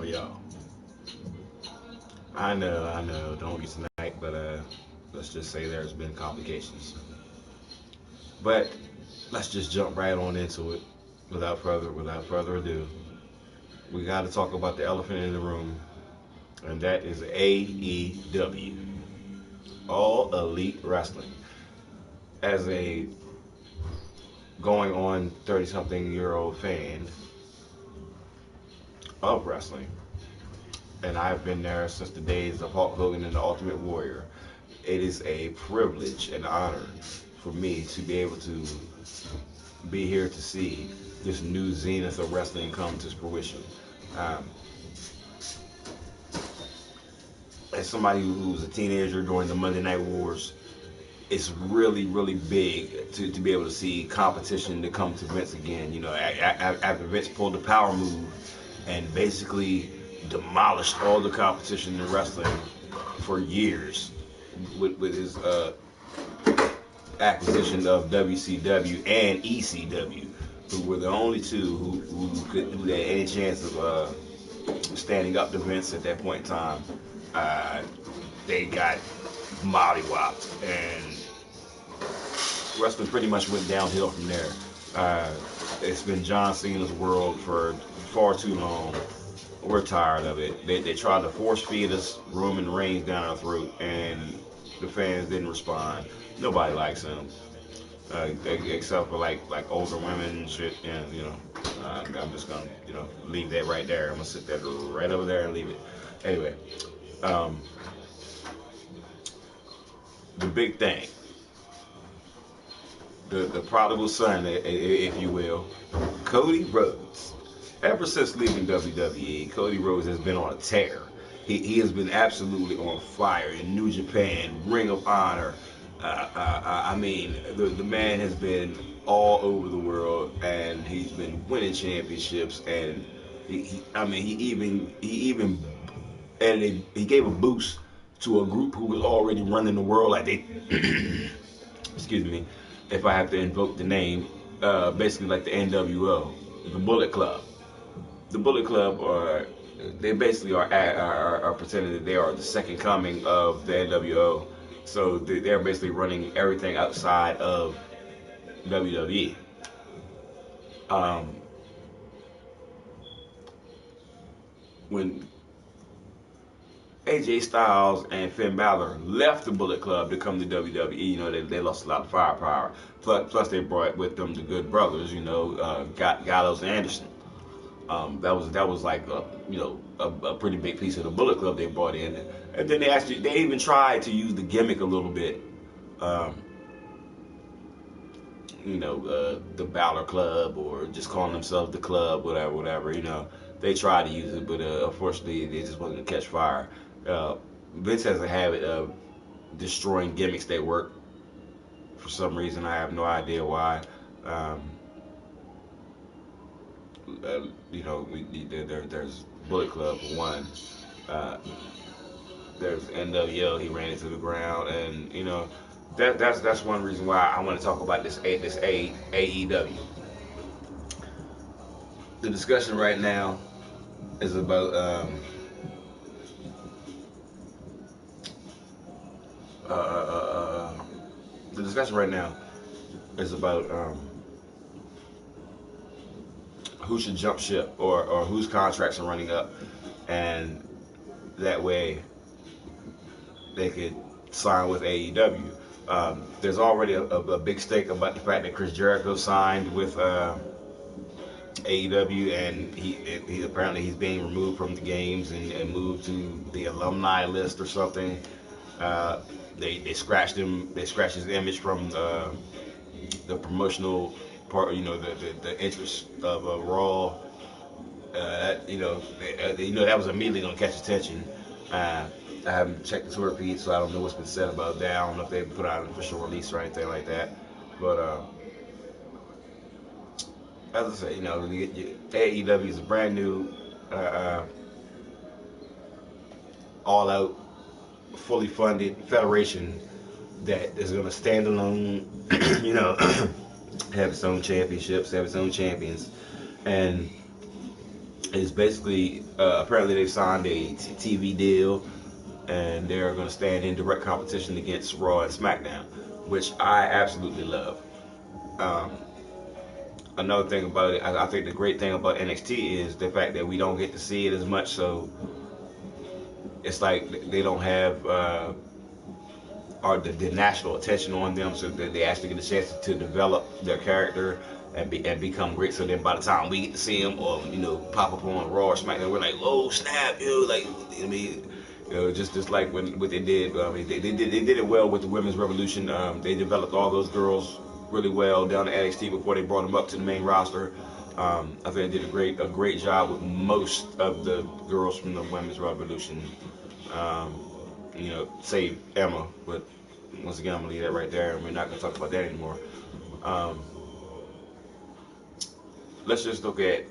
are y'all? I know, don't get tonight, but let's just say there's been complications. But let's just jump right on into it without further ado. We got to talk about the elephant in the room, and that is AEW, All Elite Wrestling. As a going on 30 something year old fan of wrestling, and I've been there since the days of Hulk Hogan and the Ultimate Warrior. It is a privilege and honor for me to be able to be here to see this new zenith of wrestling come to fruition. Um, as somebody who was a teenager during the Monday Night Wars, it's really big to be able to see competition to come to Vince again. You know, after Vince pulled the power move and basically demolished all the competition in wrestling for years with his acquisition of WCW and ECW, who were the only two who had any chance of standing up to Vince at that point in time. Uh, they got mollywopped, and wrestling pretty much went downhill from there. It's been John Cena's world for far too long. We're tired of it. They tried to force feed us Roman Reigns down our throat, and the fans didn't respond. Nobody likes him, except for like older women and shit. And I'm just gonna leave that right there. I'm gonna sit that right over there and leave it. Anyway, um, the big thing, the prodigal son, if you will, Cody Rhodes. Ever since leaving WWE, Cody Rhodes has been on a tear. He has been absolutely on fire in New Japan, Ring of Honor. I mean, the man has been all over the world, and he's been winning championships. And he even and he gave a boost to a group who was already running the world. Like they, excuse me, if I have to invoke the name, basically like the NWO, the Bullet Club. The Bullet Club they basically are pretending that they are the second coming of the NWO. So they're basically running everything outside of WWE. Um, when AJ Styles and Finn Balor left the Bullet Club to come to WWE, they lost a lot of firepower. Plus they brought with them the Good Brothers, Gallows and Anderson. That was like a pretty big piece of the Bullet Club they brought in, and then they even tried to use the gimmick a little bit, um, the Balor Club, or just calling themselves the Club, whatever. They tried to use it, but unfortunately they just wasn't gonna catch fire. Vince has a habit of destroying gimmicks that work for some reason. I have no idea why. There's Bullet Club for one. There's NWO. He ran into the ground, and that's one reason why I want to talk about this AEW. The discussion right now is about uh, uh, uh, the discussion right now is about who should jump ship, or whose contracts are running up, and that way they could sign with AEW. There's already a big stake about the fact that Chris Jericho signed with AEW, and he apparently he's being removed from the games and moved to the alumni list or something. They scratched him. They scratched his image from the promotional part. The interest of Raw. That was immediately gonna catch attention. I haven't checked the Twitter feed, so I don't know what's been said about that. I don't know if they put out an official release or anything like that. But as I say, AEW is a brand new, all-out, fully funded federation that is going to stand alone. Have its own championships, have its own champions, and It's basically apparently they've signed a TV deal, and they're going to stand in direct competition against Raw and SmackDown, which I absolutely love. Um, Another thing about it, I think the great thing about NXT is the fact that we don't get to see it as much. So it's like they don't have or the national attention on them, so that they actually get a chance to develop their character and become great. So then by the time we get to see them, or pop up on Raw or SmackDown, we're like, oh snap, like I mean, just like when what they did. I mean, they did it well with the Women's Revolution. They developed all those girls really well down to NXT before they brought them up to the main roster. I think they did a great job with most of the girls from the Women's Revolution. Save Emma, but once again, I'm gonna leave that right there, and we're not gonna talk about that anymore. Um, let's just look at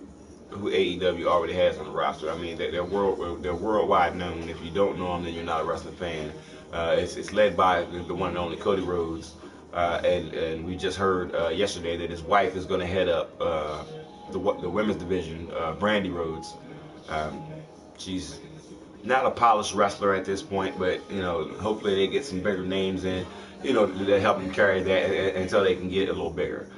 who AEW already has on the roster. I mean, they're worldwide known. If you don't know them, then you're not a wrestling fan. It's led by the one and only Cody Rhodes, and we just heard yesterday that his wife is going to head up the women's division, Brandy Rhodes. She's not a polished wrestler at this point, but hopefully they get some bigger names in, to help them carry that until they can get a little bigger.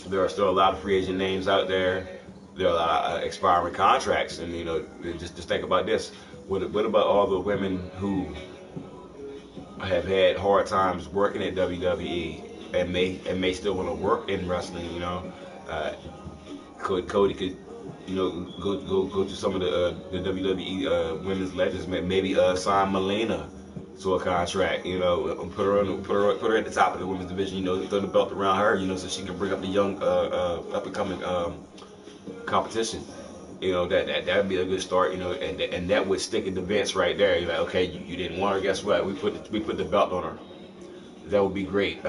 There are still a lot of free agent names out there. There are a lot of expiring contracts, and just think about this. What about all the women who have had hard times working at WWE and may still want to work in wrestling? Cody could go to some of the WWE women's legends, maybe sign Melina to a contract, put her at the top of the women's division, throw the belt around her, so she can bring up the young up and coming competition. That'd be a good start, and that would stick in the Vince right there. You're like, okay, you didn't want her, guess what? We put the belt on her. That would be great.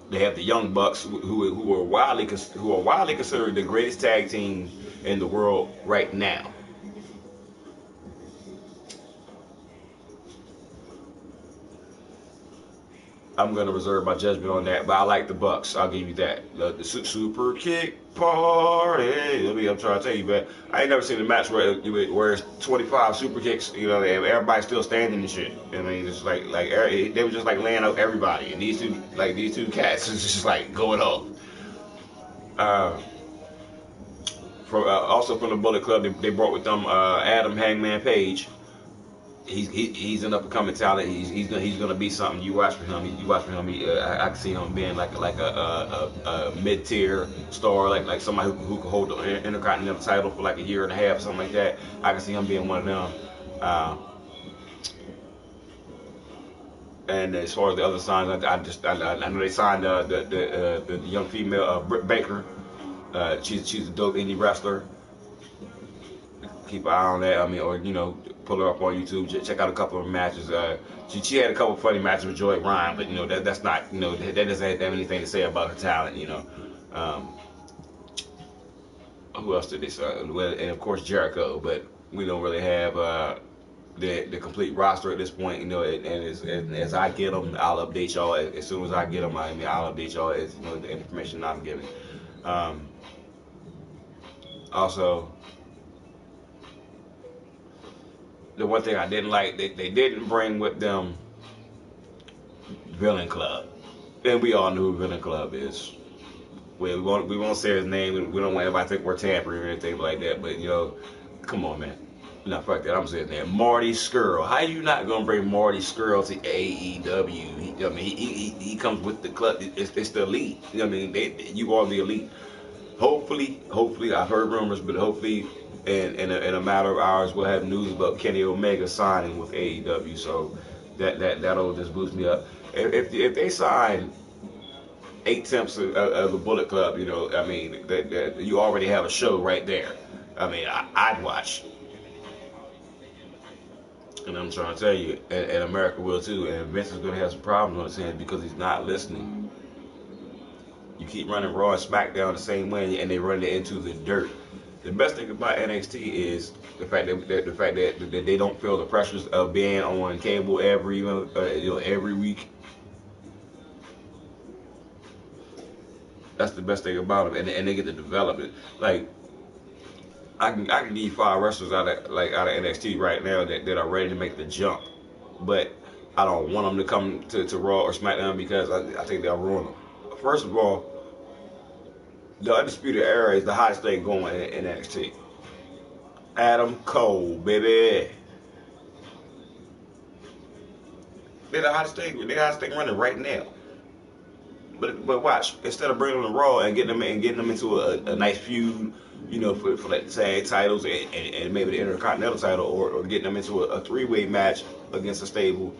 They have the Young Bucks, who are widely considered the greatest tag team in the world right now. I'm gonna reserve my judgment on that, but I like the Bucks. I'll give you that. The super kick party. I'm trying to tell you, but I ain't never seen a match where it's 25 super kicks. And everybody's still standing and shit. I mean, it's like they were just like laying out everybody, and these two cats is just like going off. Also from the Bullet Club, they brought with them Adam Hangman Page. He's an up and coming talent. He's gonna be something. You watch for him. I can see him being like a mid tier star, like somebody who could hold the Intercontinental title for like a year and a half, something like that. I can see him being one of them. And as far as the other signs, I know they signed the young female Britt Baker. She's a dope indie wrestler. Keep an eye on that. I mean, or pull her up on YouTube. Check out a couple of matches. She had a couple of funny matches with Joy Ryan, but that's not that doesn't have anything to say about her talent. Who else did they sign? Well, and of course Jericho, but we don't really have the complete roster at this point. And as I get them, I'll update y'all. As soon as I get them, I'll update y'all as the information I'm giving. Also, the one thing I didn't like, they didn't bring with them Villain Club. And we all know who Villain Club is. We won't say his name. We don't want everybody to think we're tampering or anything like that. But, come on, man. No, fuck that. I'm saying that. Marty Scurll. How you not going to bring Marty Scurll to AEW? He comes with the club. It's the elite. You are the elite. Hopefully, I've heard rumors, but hopefully in a matter of hours we'll have news about Kenny Omega signing with AEW. So that'll just boost me up. If they sign 8 tenths of the Bullet Club, that you already have a show right there. I'd watch. And I'm trying to tell you, and America will too. And Vince is going to have some problems on his hands because he's not listening. You keep running Raw and SmackDown the same way, and they run it into the dirt. The best thing about NXT is the fact that they don't feel the pressures of being on cable every week. That's the best thing about them, and they get to develop it. Like I can give you 5 wrestlers out of NXT right now that are ready to make the jump, but I don't want them to come to Raw or SmackDown because I think they'll ruin them. First of all, the Undisputed Era is the hottest thing going in NXT. Adam Cole, baby. They're the hottest thing. They're the hottest thing running right now. But watch, instead of bringing them to Raw and getting them into a nice feud, you know, for like tag titles and maybe the Intercontinental title, or getting them into a 3-way match against a stable,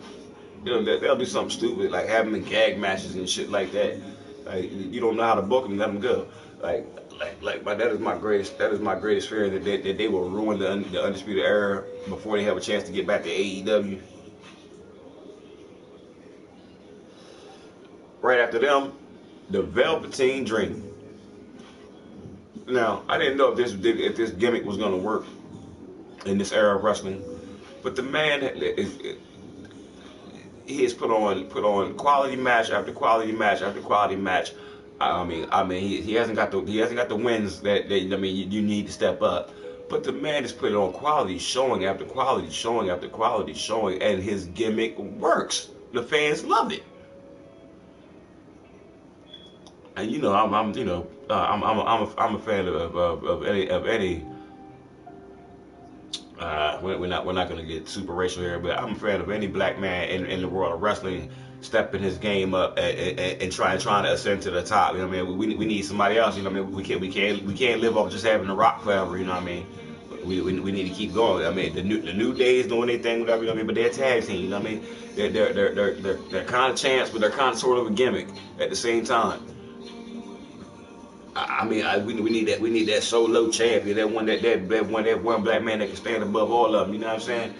you know, they'll do something stupid like have them in gag matches and shit like that. Like you don't know how to book them, let them go. That is my greatest fear that they will ruin the Undisputed Era before they have a chance to get back to AEW. Right after them, the Velveteen Dream. Now, I didn't know if this gimmick was gonna work in this era of wrestling, but the man he has put on quality match after quality match after quality match. He hasn't got the wins that you need to step up, but the man has put on quality showing after quality showing after quality showing, and his gimmick works. The fans love it. And you know, I'm a fan of any. We're not gonna get super racial here, but I'm a fan of any black man in the world of wrestling stepping his game up and trying to ascend to the top. You know what I mean? We need somebody else. You know what I mean? We can't live off just having the Rock forever. You know what I mean? We need to keep going. I mean, the new days doing their thing, whatever. You know what I mean? But they're a tag team. You know what I mean? They're kind of chance, but they're kind of sort of a gimmick at the same time. We need that solo champion, that one black man that can stand above all of them. You know what I'm saying?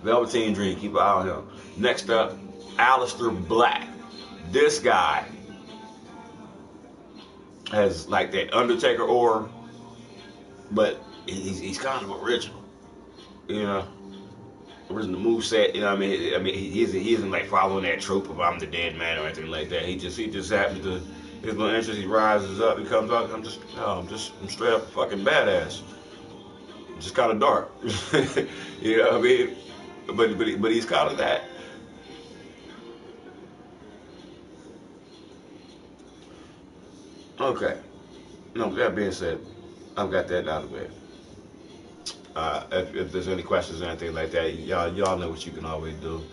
Velveteen Dream, keep an eye on him. Next up, Aleister Black. This guy has like that Undertaker aura, but he's kind of original. You know, original moveset. You know what I mean? He isn't like following that trope of I'm the dead man or anything like that. He just happens to. His little interest, he rises up, he comes out. I'm straight up fucking badass. Just kind of dark, you know what I mean? But he's kind of that. Okay. No, that being said, I've got that out of the way. If there's any questions or anything like that, y'all know what you can always do.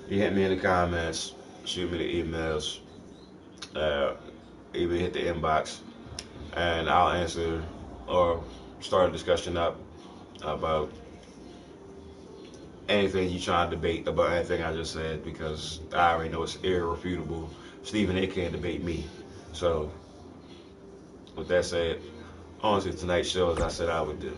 You hit me in the comments, shoot me the emails. Even hit the inbox, and I'll answer or start a discussion up about anything you trying to debate about anything I just said, because I already know it's irrefutable. Stephen A. can't debate me. So, with that said, on to tonight's show, as I said I would do.